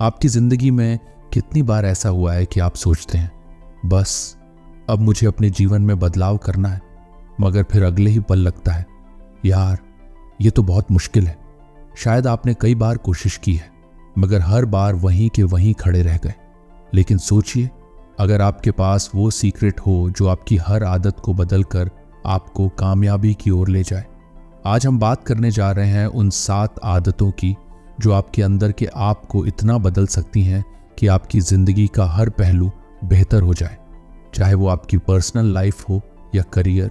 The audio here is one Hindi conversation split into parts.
आपकी ज़िंदगी में कितनी बार ऐसा हुआ है कि आप सोचते हैं बस अब मुझे अपने जीवन में बदलाव करना है, मगर फिर अगले ही पल लगता है यार ये तो बहुत मुश्किल है। शायद आपने कई बार कोशिश की है मगर हर बार वहीं के वहीं खड़े रह गए। लेकिन सोचिए, अगर आपके पास वो सीक्रेट हो जो आपकी हर आदत को बदलकर आपको कामयाबी की ओर ले जाए। आज हम बात करने जा रहे हैं उन 7 आदतों की जो आपके अंदर के आप को इतना बदल सकती हैं कि आपकी ज़िंदगी का हर पहलू बेहतर हो जाए, चाहे वो आपकी पर्सनल लाइफ हो या करियर।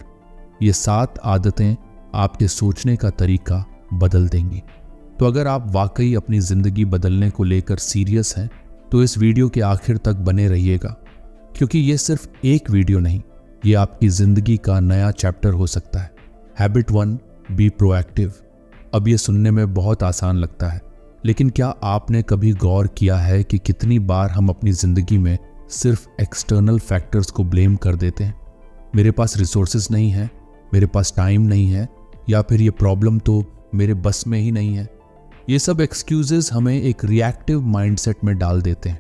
ये 7 आदतें आपके सोचने का तरीका बदल देंगी। तो अगर आप वाकई अपनी ज़िंदगी बदलने को लेकर सीरियस हैं तो इस वीडियो के आखिर तक बने रहिएगा, क्योंकि ये सिर्फ एक वीडियो नहीं, ये आपकी ज़िंदगी का नया चैप्टर हो सकता है। Habit 1, be proactive. अब ये सुनने में बहुत आसान लगता है, लेकिन क्या आपने कभी गौर किया है कि कितनी बार हम अपनी ज़िंदगी में सिर्फ एक्सटर्नल फैक्टर्स को ब्लेम कर देते हैं। मेरे पास रिसोर्सेज नहीं है, मेरे पास टाइम नहीं है, या फिर ये प्रॉब्लम तो मेरे बस में ही नहीं है। ये सब एक्सक्यूजेस हमें एक रिएक्टिव माइंडसेट में डाल देते हैं।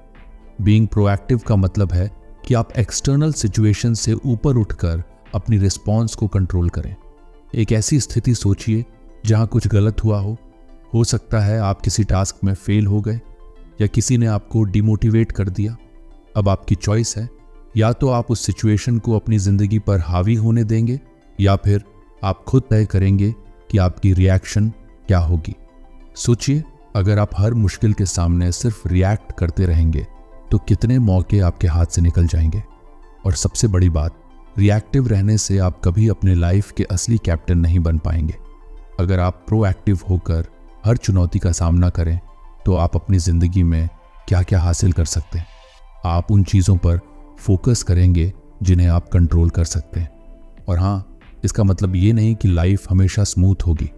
बीइंग प्रोएक्टिव का मतलब है कि आप एक्सटर्नल सिचुएशन से ऊपर उठकर अपनी रिस्पॉन्स को कंट्रोल करें। एक ऐसी स्थिति सोचिए जहां कुछ गलत हुआ हो सकता है आप किसी टास्क में फेल हो गए या किसी ने आपको डिमोटिवेट कर दिया। अब आपकी चॉइस है, या तो आप उस सिचुएशन को अपनी ज़िंदगी पर हावी होने देंगे या फिर आप खुद तय करेंगे कि आपकी रिएक्शन क्या होगी। सोचिए, अगर आप हर मुश्किल के सामने सिर्फ रिएक्ट करते रहेंगे तो कितने मौके आपके हाथ से निकल जाएंगे। और सबसे बड़ी बात, रिएक्टिव रहने से आप कभी अपने लाइफ के असली कैप्टन नहीं बन पाएंगे। अगर आप प्रोएक्टिव होकर हर चुनौती का सामना करें तो आप अपनी ज़िंदगी में क्या क्या हासिल कर सकते हैं। आप उन चीज़ों पर फोकस करेंगे जिन्हें आप कंट्रोल कर सकते हैं। और हाँ, इसका मतलब ये नहीं कि लाइफ हमेशा स्मूथ होगी।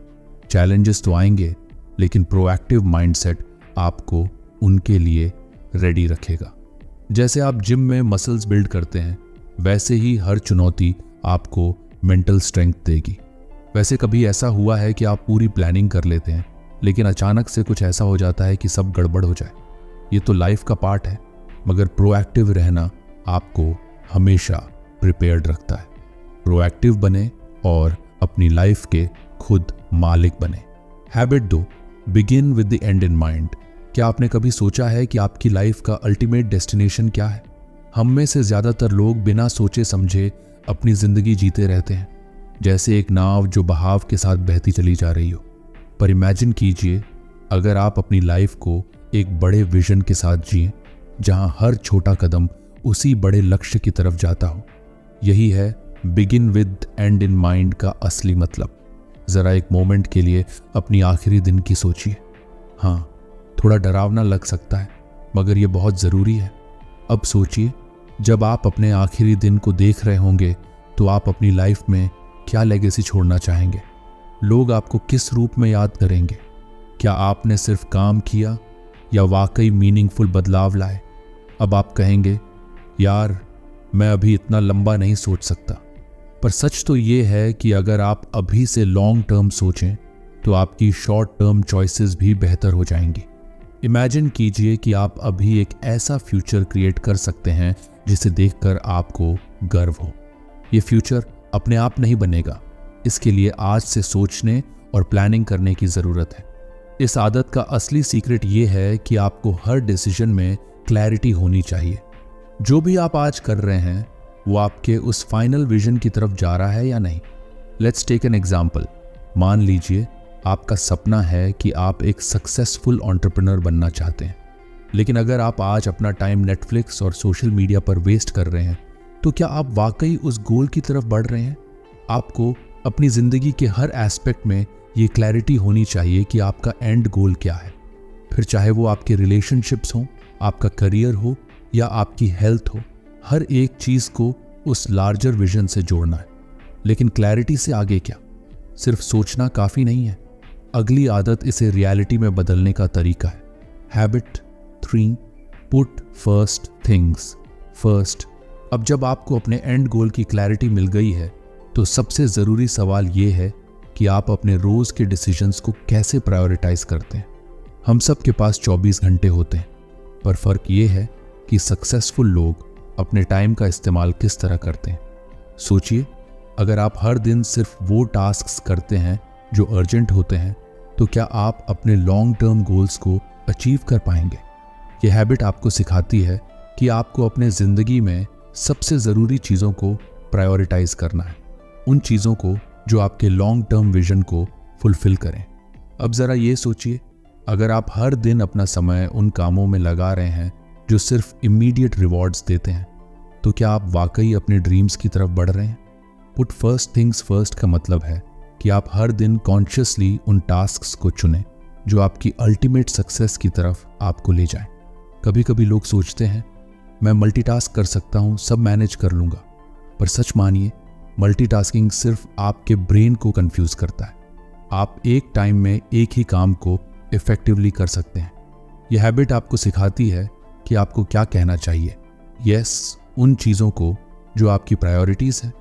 चैलेंजेस तो आएंगे, लेकिन प्रोएक्टिव माइंडसेट आपको उनके लिए रेडी रखेगा। जैसे आप जिम में मसल्स बिल्ड करते हैं, वैसे ही हर चुनौती आपको मेंटल स्ट्रेंथ देगी। वैसे कभी ऐसा हुआ है कि आप पूरी प्लानिंग कर लेते हैं लेकिन अचानक से कुछ ऐसा हो जाता है कि सब गड़बड़ हो जाए। ये तो लाइफ का पार्ट है, मगर प्रोएक्टिव रहना आपको हमेशा प्रिपेयर्ड रखता है। प्रोएक्टिव बने और अपनी लाइफ के खुद मालिक बने। Habit 2, begin with the and in mind. क्या आपने कभी सोचा है कि आपकी लाइफ का अल्टीमेट डेस्टिनेशन क्या है? हम में से ज़्यादातर लोग बिना सोचे समझे अपनी ज़िंदगी जीते रहते हैं, जैसे एक नाव जो बहाव के साथ बहती चली जा रही हो। पर इमेजिन कीजिए, अगर आप अपनी लाइफ को एक बड़े विजन के साथ जिएं, जहां हर छोटा कदम उसी बड़े लक्ष्य की तरफ जाता हो। यही है begin with and in mind का असली मतलब। ज़रा एक मोमेंट के लिए अपनी आखिरी दिन की सोचिए। हाँ, थोड़ा डरावना लग सकता है, मगर यह बहुत ज़रूरी है। अब सोचिए, जब आप अपने आखिरी दिन को देख रहे होंगे तो आप अपनी लाइफ में क्या लेगेसी छोड़ना चाहेंगे? लोग आपको किस रूप में याद करेंगे? क्या आपने सिर्फ काम किया या वाकई मीनिंगफुल बदलाव लाए? अब आप कहेंगे, यार मैं अभी इतना लंबा नहीं सोच सकता। पर सच तो ये है कि अगर आप अभी से लॉन्ग टर्म सोचें तो आपकी शॉर्ट टर्म चॉइसेस भी बेहतर हो जाएंगी। इमेजिन कीजिए कि आप अभी एक ऐसा फ्यूचर क्रिएट कर सकते हैं जिसे देखकर आपको गर्व हो। ये फ्यूचर अपने आप नहीं बनेगा, इसके लिए आज से सोचने और प्लानिंग करने की ज़रूरत है। इस आदत का असली सीक्रेट ये है कि आपको हर डिसीजन में क्लैरिटी होनी चाहिए। जो भी आप आज कर रहे हैं वो आपके उस फाइनल विजन की तरफ जा रहा है या नहीं। Let's take an example. मान लीजिए आपका सपना है कि आप एक सक्सेसफुल एंटरप्रेन्योर बनना चाहते हैं, लेकिन अगर आप आज अपना टाइम नेटफ्लिक्स और सोशल मीडिया पर वेस्ट कर रहे हैं तो क्या आप वाकई उस गोल की तरफ बढ़ रहे हैं? आपको अपनी ज़िंदगी के हर एस्पेक्ट में ये क्लैरिटी होनी चाहिए कि आपका एंड गोल क्या है। फिर चाहे वो आपके रिलेशनशिप्स हों, आपका करियर हो या आपकी हेल्थ हो, हर एक चीज़ को उस लार्जर विजन से जोड़ना है। लेकिन क्लैरिटी से आगे क्या? सिर्फ सोचना काफ़ी नहीं है। अगली आदत इसे रियलिटी में बदलने का तरीका है। Habit 3, put first things first. अब जब आपको अपने एंड गोल की क्लैरिटी मिल गई है तो सबसे ज़रूरी सवाल ये है कि आप अपने रोज़ के डिसीजंस को कैसे प्रायोरिटाइज करते हैं। हम सब के पास 24 घंटे होते हैं, पर फर्क ये है कि सक्सेसफुल लोग अपने टाइम का इस्तेमाल किस तरह करते हैं। सोचिए, अगर आप हर दिन सिर्फ वो टास्क्स करते हैं जो अर्जेंट होते हैं, तो क्या आप अपने लॉन्ग टर्म गोल्स को अचीव कर पाएंगे? यह हैबिट आपको सिखाती है कि आपको अपने ज़िंदगी में सबसे ज़रूरी चीज़ों को प्रायोरिटाइज करना है, उन चीज़ों को जो आपके लॉन्ग टर्म विजन को फुलफिल करें। अब ज़रा ये सोचिए, अगर आप हर दिन अपना समय उन कामों में लगा रहे हैं जो सिर्फ इमीडिएट रिवॉर्ड्स देते हैं, तो क्या आप वाकई अपने ड्रीम्स की तरफ बढ़ रहे हैं? पुट फर्स्ट थिंग्स फर्स्ट का मतलब है कि आप हर दिन कॉन्शियसली उन टास्क्स को चुनें जो आपकी अल्टीमेट सक्सेस की तरफ आपको ले जाएं। कभी कभी लोग सोचते हैं, मैं मल्टीटास्क कर सकता हूं, सब मैनेज कर लूंगा। पर सच मानिए, मल्टीटास्किंग सिर्फ आपके ब्रेन को कंफ्यूज करता है। आप एक टाइम में एक ही काम को इफेक्टिवली कर सकते हैं। यह हैबिट आपको सिखाती है कि आपको क्या कहना चाहिए, यस उन चीज़ों को जो आपकी प्रायोरिटीज़ हैं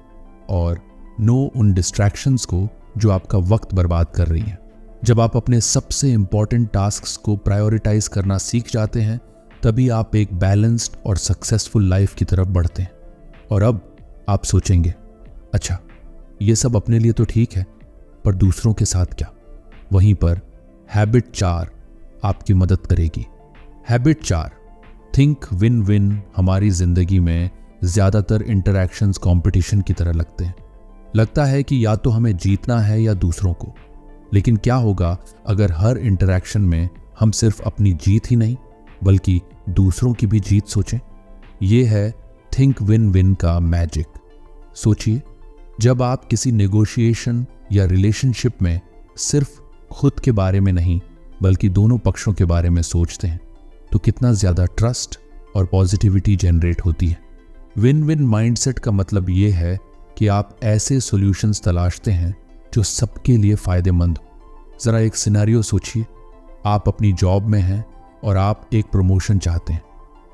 और नो उन डिस्ट्रैक्शंस को जो आपका वक्त बर्बाद कर रही हैं। जब आप अपने सबसे इंपॉर्टेंट टास्क्स को प्रायोरिटाइज करना सीख जाते हैं, तभी आप एक बैलेंस्ड और सक्सेसफुल लाइफ की तरफ बढ़ते हैं। और अब आप सोचेंगे, अच्छा ये सब अपने लिए तो ठीक है, पर दूसरों के साथ क्या? वहीं पर हैबिट 4 आपकी मदद करेगी। हैबिट 4, थिंक विन विन हमारी जिंदगी में ज्यादातर इंटरैक्शंस कंपटीशन की तरह लगते हैं। लगता है कि या तो हमें जीतना है या दूसरों को। लेकिन क्या होगा अगर हर इंटरैक्शन में हम सिर्फ अपनी जीत ही नहीं बल्कि दूसरों की भी जीत सोचें? ये है थिंक विन विन का मैजिक। सोचिए, जब आप किसी नेगोशिएशन या रिलेशनशिप में सिर्फ खुद के बारे में नहीं बल्कि दोनों पक्षों के बारे में सोचते हैं, तो कितना ज्यादा ट्रस्ट और पॉजिटिविटी जनरेट होती है। विन विन माइंडसेट का मतलब ये है कि आप ऐसे सॉल्यूशंस तलाशते हैं जो सबके लिए फायदेमंद हो। जरा एक सिनेरियो सोचिए, आप अपनी जॉब में हैं और आप एक प्रमोशन चाहते हैं।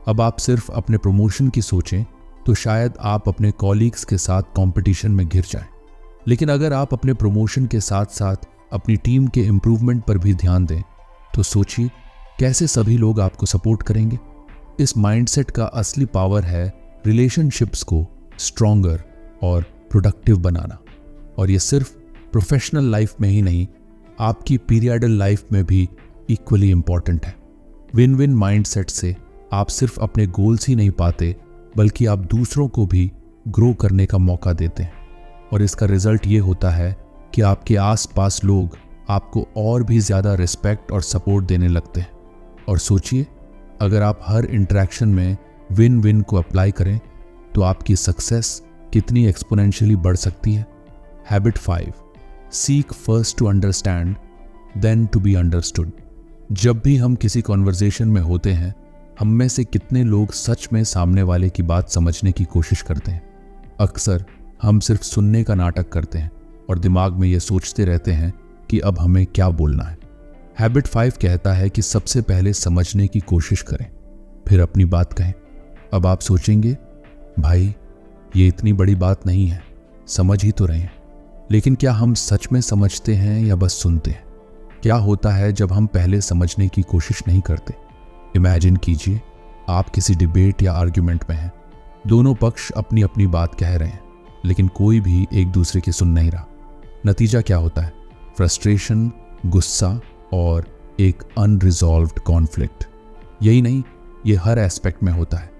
अब आप सिर्फ अपने प्रमोशन की सोचें तो शायद आप अपने कॉलीग्स के साथ कंपटीशन में घिर जाएं। लेकिन अगर आप अपने प्रमोशन के साथ साथ अपनी टीम के इम्प्रूवमेंट पर भी ध्यान दें, तो सोचिए कैसे सभी लोग आपको सपोर्ट करेंगे। इस माइंडसेट का असली पावर है रिलेशनशिप्स को स्ट्रॉन्गर और प्रोडक्टिव बनाना। और ये सिर्फ प्रोफेशनल लाइफ में ही नहीं, आपकी पीरियडल लाइफ में भी इक्वली इंपॉर्टेंट है। विन विन माइंडसेट से आप सिर्फ अपने गोल्स ही नहीं पाते बल्कि आप दूसरों को भी ग्रो करने का मौका देते हैं। और इसका रिजल्ट ये होता है कि आपके आसपास लोग आपको और भी ज़्यादा रिस्पेक्ट और सपोर्ट देने लगते हैं। और सोचिए, अगर आप हर इंटरेक्शन में विन विन को अप्लाई करें तो आपकी सक्सेस कितनी एक्सपोनेंशियली बढ़ सकती है। Habit 5, seek first to understand then to be understood. जब भी हम किसी कॉन्वर्जेशन में होते हैं, हम में से कितने लोग सच में सामने वाले की बात समझने की कोशिश करते हैं? अक्सर हम सिर्फ सुनने का नाटक करते हैं और दिमाग में ये सोचते रहते हैं कि अब हमें क्या बोलना है। हैबिट 5 कहता है कि सबसे पहले समझने की कोशिश करें, फिर अपनी बात कहें। अब आप सोचेंगे, भाई ये इतनी बड़ी बात नहीं है, समझ ही तो रहे हैं। लेकिन क्या हम सच में समझते हैं या बस सुनते हैं? क्या होता है जब हम पहले समझने की कोशिश नहीं करते? इमेजिन कीजिए, आप किसी डिबेट या आर्ग्यूमेंट में हैं। दोनों पक्ष अपनी अपनी बात कह रहे हैं, लेकिन कोई भी एक दूसरे की सुन नहीं रहा। नतीजा क्या होता है? फ्रस्ट्रेशन, गुस्सा और एक अनरिजॉल्व्ड कॉन्फ्लिक्ट। यही नहीं, ये हर एस्पेक्ट में होता है,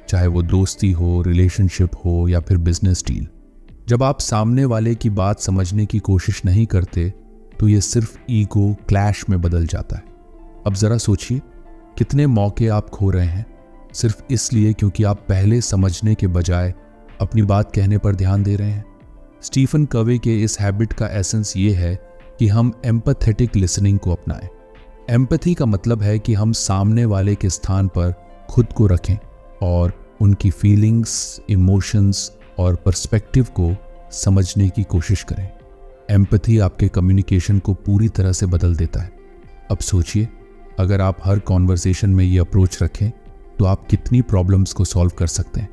चाहे वो दोस्ती हो, रिलेशनशिप हो या फिर बिजनेस डील। जब आप सामने वाले की बात समझने की कोशिश नहीं करते तो ये सिर्फ ईगो क्लैश में बदल जाता है। अब जरा सोचिए, कितने मौके आप खो रहे हैं सिर्फ इसलिए क्योंकि आप पहले समझने के बजाय अपनी बात कहने पर ध्यान दे रहे हैं। स्टीफन कवे के इस हैबिट का एसेंस ये है कि हम एम्पैथेटिक लिसनिंग को अपनाएं। एम्पैथी का मतलब है कि हम सामने वाले के स्थान पर खुद को रखें और उनकी फीलिंग्स, इमोशंस और पर्सपेक्टिव को समझने की कोशिश करें। एम्पैथी आपके कम्युनिकेशन को पूरी तरह से बदल देता है। अब सोचिए, अगर आप हर कॉन्वर्सेशन में ये अप्रोच रखें तो आप कितनी प्रॉब्लम्स को सॉल्व कर सकते हैं।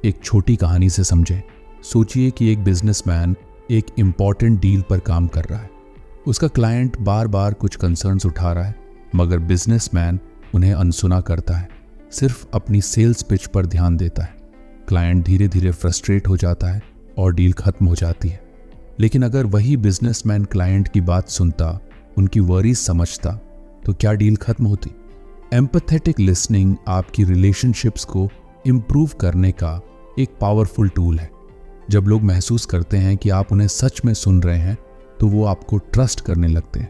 एक छोटी कहानी से समझें। सोचिए कि एक बिजनेसमैन एक इम्पॉर्टेंट डील पर काम कर रहा है। उसका क्लाइंट बार बार कुछ कंसर्न्स उठा रहा है, मगर बिजनेसमैन उन्हें अनसुना करता है। सिर्फ अपनी सेल्स पिच पर ध्यान देता है, क्लाइंट धीरे धीरे फ्रस्ट्रेट हो जाता है और डील खत्म हो जाती है। लेकिन अगर वही बिजनेसमैन क्लाइंट की बात सुनता, उनकी वरीज समझता, तो क्या डील खत्म होती? एम्पैथेटिक लिसनिंग आपकी रिलेशनशिप्स को इम्प्रूव करने का एक पावरफुल टूल है। जब लोग महसूस करते हैं कि आप उन्हें सच में सुन रहे हैं, तो वो आपको ट्रस्ट करने लगते हैं,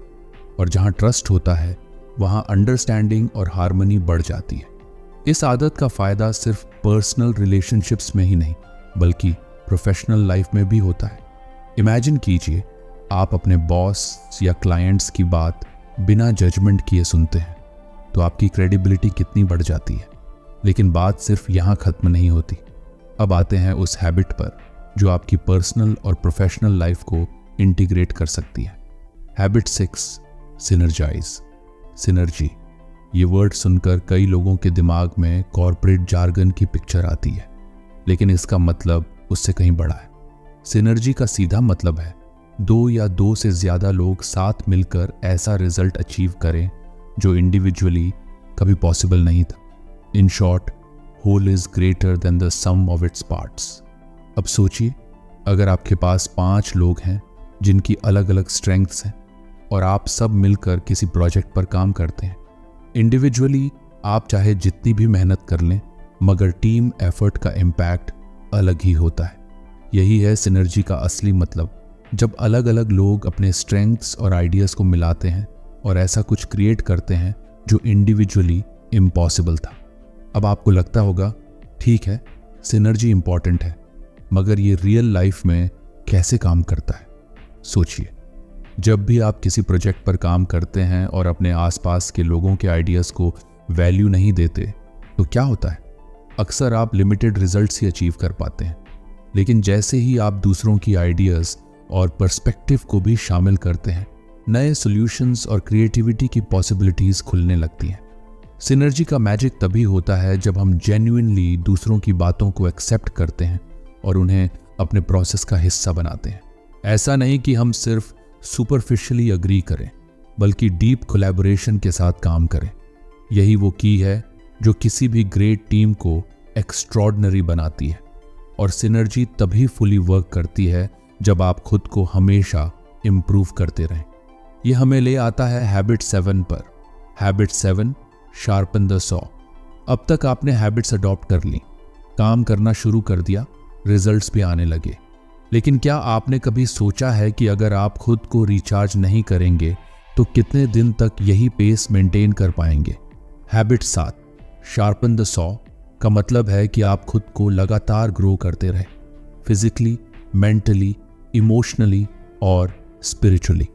और जहां ट्रस्ट होता है वहां अंडरस्टैंडिंग और हार्मनी बढ़ जाती है। इस आदत का फायदा सिर्फ पर्सनल रिलेशनशिप्स में ही नहीं, बल्कि प्रोफेशनल लाइफ में भी होता है। इमेजिन कीजिए, आप अपने बॉस या क्लाइंट्स की बात बिना जजमेंट किए सुनते हैं, तो आपकी क्रेडिबिलिटी कितनी बढ़ जाती है। लेकिन बात सिर्फ यहाँ खत्म नहीं होती। अब आते हैं उस हैबिट पर जो आपकी पर्सनल और प्रोफेशनल लाइफ को इंटीग्रेट कर सकती है। Habit 6, synergise. सिनर्जी, ये वर्ड सुनकर कई लोगों के दिमाग में कॉर्पोरेट जार्गन की पिक्चर आती है, लेकिन इसका मतलब उससे कहीं बड़ा है। सिनर्जी का सीधा मतलब है 2 या 2 से ज्यादा लोग साथ मिलकर ऐसा रिजल्ट अचीव करें जो इंडिविजुअली कभी पॉसिबल नहीं था। In short, whole is greater than the sum of its parts. अब सोचिए, अगर आपके पास 5 लोग हैं जिनकी अलग अलग स्ट्रेंथ्स हैं और आप सब मिलकर किसी प्रोजेक्ट पर काम करते हैं। इंडिविजुअली आप चाहे जितनी भी मेहनत कर लें, मगर टीम एफर्ट का इम्पैक्ट अलग ही होता है। यही है सिनर्जी का असली मतलब, जब अलग अलग लोग अपने स्ट्रेंथ्स और आइडियाज़ को मिलाते हैं और ऐसा कुछ क्रिएट करते हैं जो इंडिविजुअली इम्पॉसिबल था। अब आपको लगता होगा, ठीक है, सिनर्जी इंपॉर्टेंट है, मगर ये रियल लाइफ में कैसे काम करता है? सोचिए, जब भी आप किसी प्रोजेक्ट पर काम करते हैं और अपने आसपास के लोगों के आइडियाज़ को वैल्यू नहीं देते, तो क्या होता है? अक्सर आप लिमिटेड रिजल्ट्स ही अचीव कर पाते हैं। लेकिन जैसे ही आप दूसरों की आइडियाज़ और पर्सपेक्टिव को भी शामिल करते हैं, नए सॉल्यूशंस और क्रिएटिविटी की पॉसिबिलिटीज़ खुलने लगती हैं। सिनर्जी का मैजिक तभी होता है जब हम जेन्युइनली दूसरों की बातों को एक्सेप्ट करते हैं और उन्हें अपने प्रोसेस का हिस्सा बनाते हैं। ऐसा नहीं कि हम सिर्फ सुपरफिशियली अग्री करें, बल्कि डीप कोलैबोरेशन के साथ काम करें। यही वो की है जो किसी भी ग्रेट टीम को एक्स्ट्रॉर्डिनरी बनाती है। और सिनर्जी तभी फुली वर्क करती है जब आप खुद को हमेशा इम्प्रूव करते रहें। यह हमें ले आता है हैबिट 7 पर। Habit 7, sharpen the saw. अब तक आपने हैबिट्स अडॉप्ट कर ली, काम करना शुरू कर दिया, रिजल्ट्स भी आने लगे। लेकिन क्या आपने कभी सोचा है कि अगर आप खुद को रिचार्ज नहीं करेंगे तो कितने दिन तक यही पेस मेंटेन कर पाएंगे? हैबिट 7, शार्पन द सॉ का मतलब है कि आप खुद को लगातार ग्रो करते रहें, फिजिकली, मेंटली, इमोशनली और स्पिरिचुअली।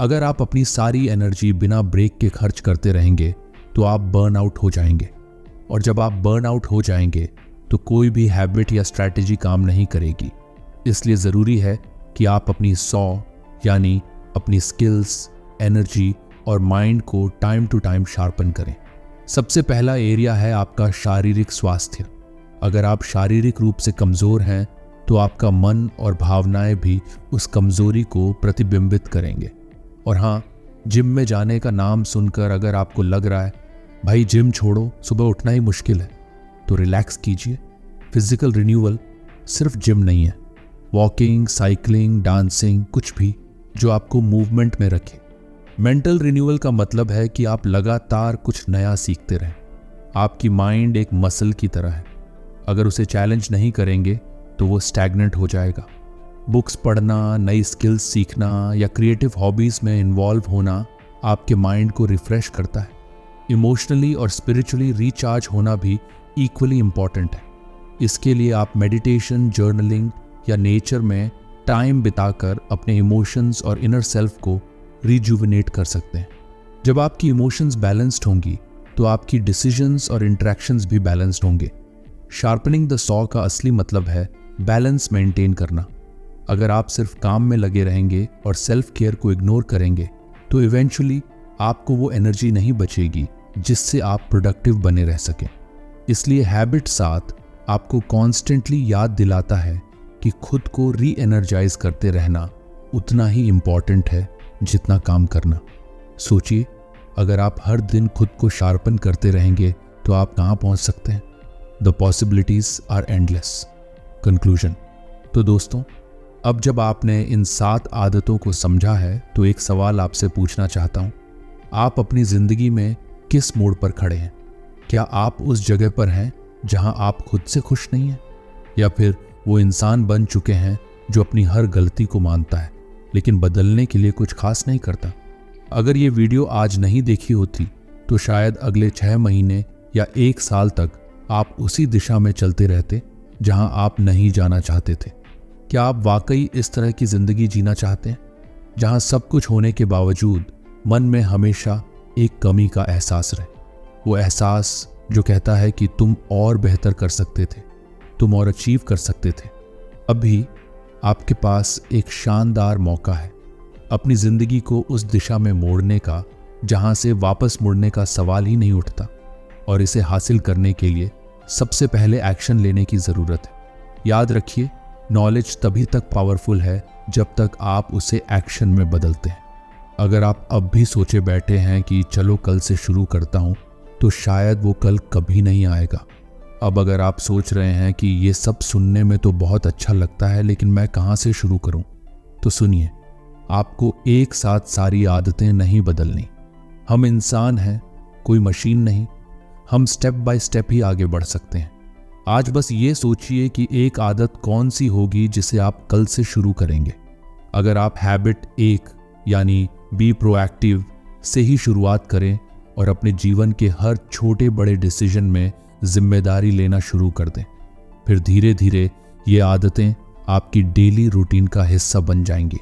अगर आप अपनी सारी एनर्जी बिना ब्रेक के खर्च करते रहेंगे तो आप बर्न आउट हो जाएंगे, और जब आप बर्न आउट हो जाएंगे तो कोई भी हैबिट या स्ट्रैटेजी काम नहीं करेगी। इसलिए ज़रूरी है कि आप अपनी 100 यानी अपनी स्किल्स, एनर्जी और माइंड को टाइम टू टाइम शार्पन करें। सबसे पहला एरिया है आपका शारीरिक स्वास्थ्य। अगर आप शारीरिक रूप से कमज़ोर हैं तो आपका मन और भावनाएं भी उस कमज़ोरी को प्रतिबिंबित करेंगे। और हाँ, जिम में जाने का नाम सुनकर अगर आपको लग रहा है भाई जिम छोड़ो, सुबह उठना ही मुश्किल है, तो रिलैक्स कीजिए। फिजिकल रिन्यूअल सिर्फ जिम नहीं है, वॉकिंग, साइकिलिंग, डांसिंग, कुछ भी जो आपको मूवमेंट में रखे। मेंटल रिन्यूअल का मतलब है कि आप लगातार कुछ नया सीखते रहें। आपकी माइंड एक मसल की तरह है, अगर उसे चैलेंज नहीं करेंगे तो वो स्टैग्नेंट हो जाएगा। बुक्स पढ़ना, नई स्किल्स सीखना या क्रिएटिव हॉबीज़ में इन्वॉल्व होना आपके माइंड को रिफ्रेश करता है। इमोशनली और स्पिरिचुअली रिचार्ज होना भी इक्वली इम्पॉर्टेंट है। इसके लिए आप मेडिटेशन, जर्नलिंग या नेचर में टाइम बिताकर अपने इमोशंस और इनर सेल्फ को रिजुविनेट कर सकते हैं। जब आपकी इमोशंस बैलेंस्ड होंगी तो आपकी डिसीजंस और इंटरेक्शंस भी बैलेंस्ड होंगे। शार्पनिंग द सॉ का असली मतलब है बैलेंस मेंटेन करना। अगर आप सिर्फ काम में लगे रहेंगे और सेल्फ केयर को इग्नोर करेंगे तो इवेंचुअली आपको वो एनर्जी नहीं बचेगी जिससे आप प्रोडक्टिव बने रह सकें। इसलिए हैबिट 7 आपको कॉन्स्टेंटली याद दिलाता है कि खुद को री एनर्जाइज करते रहना उतना ही इम्पॉर्टेंट है जितना काम करना। सोचिए, अगर आप हर दिन खुद को शार्पन करते रहेंगे तो आप कहाँ पहुँच सकते हैं? The possibilities are endless. Conclusion. तो दोस्तों, अब जब आपने इन 7 आदतों को समझा है तो एक सवाल आपसे पूछना चाहता हूँ। आप अपनी जिंदगी में किस मोड़ पर खड़े हैं? क्या आप उस जगह पर हैं जहां आप खुद से खुश नहीं हैं, या फिर वो इंसान बन चुके हैं जो अपनी हर गलती को मानता है लेकिन बदलने के लिए कुछ खास नहीं करता? अगर ये वीडियो आज नहीं देखी होती तो शायद अगले 6 महीने या 1 साल तक आप उसी दिशा में चलते रहते जहां आप नहीं जाना चाहते थे। क्या आप वाकई इस तरह की जिंदगी जीना चाहते हैं जहां सब कुछ होने के बावजूद मन में हमेशा एक कमी का एहसास रहे? वो एहसास जो कहता है कि तुम और बेहतर कर सकते थे, तुम और अचीव कर सकते थे। अभी आपके पास एक शानदार मौका है अपनी जिंदगी को उस दिशा में मोड़ने का जहां से वापस मुड़ने का सवाल ही नहीं उठता। और इसे हासिल करने के लिए सबसे पहले एक्शन लेने की जरूरत है। याद रखिए, नॉलेज तभी तक पावरफुल है जब तक आप उसे एक्शन में बदलते हैं। अगर आप अब भी सोचे बैठे हैं कि चलो कल से शुरू करता हूं, तो शायद वो कल कभी नहीं आएगा। अब अगर आप सोच रहे हैं कि ये सब सुनने में तो बहुत अच्छा लगता है लेकिन मैं कहां से शुरू करूं, तो सुनिए, आपको एक साथ सारी आदतें नहीं बदलनी। हम इंसान हैं, कोई मशीन नहीं। हम स्टेप बाय स्टेप ही आगे बढ़ सकते हैं। आज बस ये सोचिए कि एक आदत कौन सी होगी जिसे आप कल से शुरू करेंगे। अगर आप हैबिट 1 यानी बी प्रोएक्टिव से ही शुरुआत करें और अपने जीवन के हर छोटे बड़े डिसीजन में जिम्मेदारी लेना शुरू कर दें, फिर धीरे धीरे ये आदतें आपकी डेली रूटीन का हिस्सा बन जाएंगी।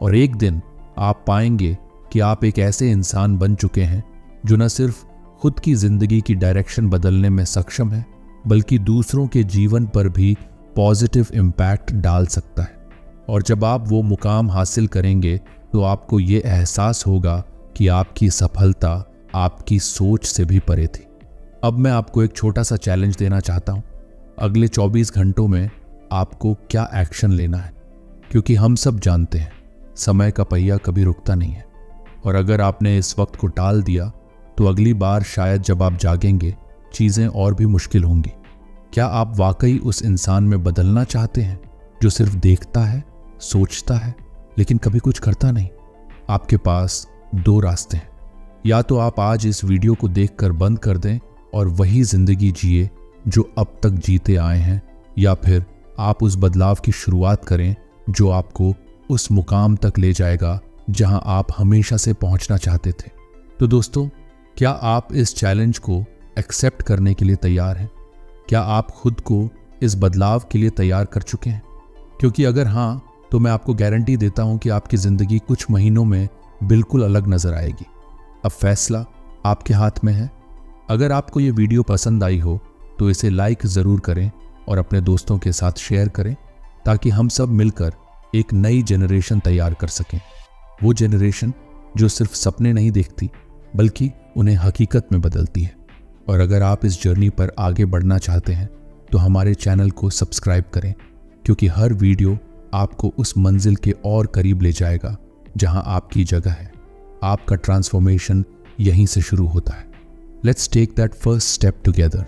और एक दिन आप पाएंगे कि आप एक ऐसे इंसान बन चुके हैं जो न सिर्फ खुद की जिंदगी की डायरेक्शन बदलने में सक्षम है, बल्कि दूसरों के जीवन पर भी पॉजिटिव इम्पैक्ट डाल सकता है। और जब आप वो मुकाम हासिल करेंगे तो आपको ये एहसास होगा कि आपकी सफलता आपकी सोच से भी परे थी। अब मैं आपको एक छोटा सा चैलेंज देना चाहता हूँ। अगले 24 घंटों में आपको क्या एक्शन लेना है, क्योंकि हम सब जानते हैं समय का पहिया कभी रुकता नहीं है। और अगर आपने इस वक्त को टाल दिया तो अगली बार शायद जब आप जागेंगे चीज़ें और भी मुश्किल होंगी। क्या आप वाकई उस इंसान में बदलना चाहते हैं जो सिर्फ देखता है, सोचता है, लेकिन कभी कुछ करता नहीं? आपके पास 2 रास्ते हैं। या तो आप आज इस वीडियो को देखकर बंद कर दें और वही जिंदगी जिए जो अब तक जीते आए हैं, या फिर आप उस बदलाव की शुरुआत करें जो आपको उस मुकाम तक ले जाएगा जहां आप हमेशा से पहुंचना चाहते थे। तो दोस्तों, क्या आप इस चैलेंज को एक्सेप्ट करने के लिए तैयार हैं? क्या आप खुद को इस बदलाव के लिए तैयार कर चुके हैं? क्योंकि अगर हाँ, तो मैं आपको गारंटी देता हूं कि आपकी जिंदगी कुछ महीनों में बिल्कुल अलग नजर आएगी। अब फैसला आपके हाथ में है। अगर आपको ये वीडियो पसंद आई हो तो इसे लाइक ज़रूर करें और अपने दोस्तों के साथ शेयर करें, ताकि हम सब मिलकर एक नई जनरेशन तैयार कर सकें। वो जनरेशन जो सिर्फ सपने नहीं देखती बल्कि उन्हें हकीकत में बदलती है। और अगर आप इस जर्नी पर आगे बढ़ना चाहते हैं तो हमारे चैनल को सब्सक्राइब करें, क्योंकि हर वीडियो आपको उस मंजिल के और करीब ले जाएगा जहां आपकी जगह है। आपका ट्रांसफॉर्मेशन यहीं से शुरू होता है। Let's take that first step together.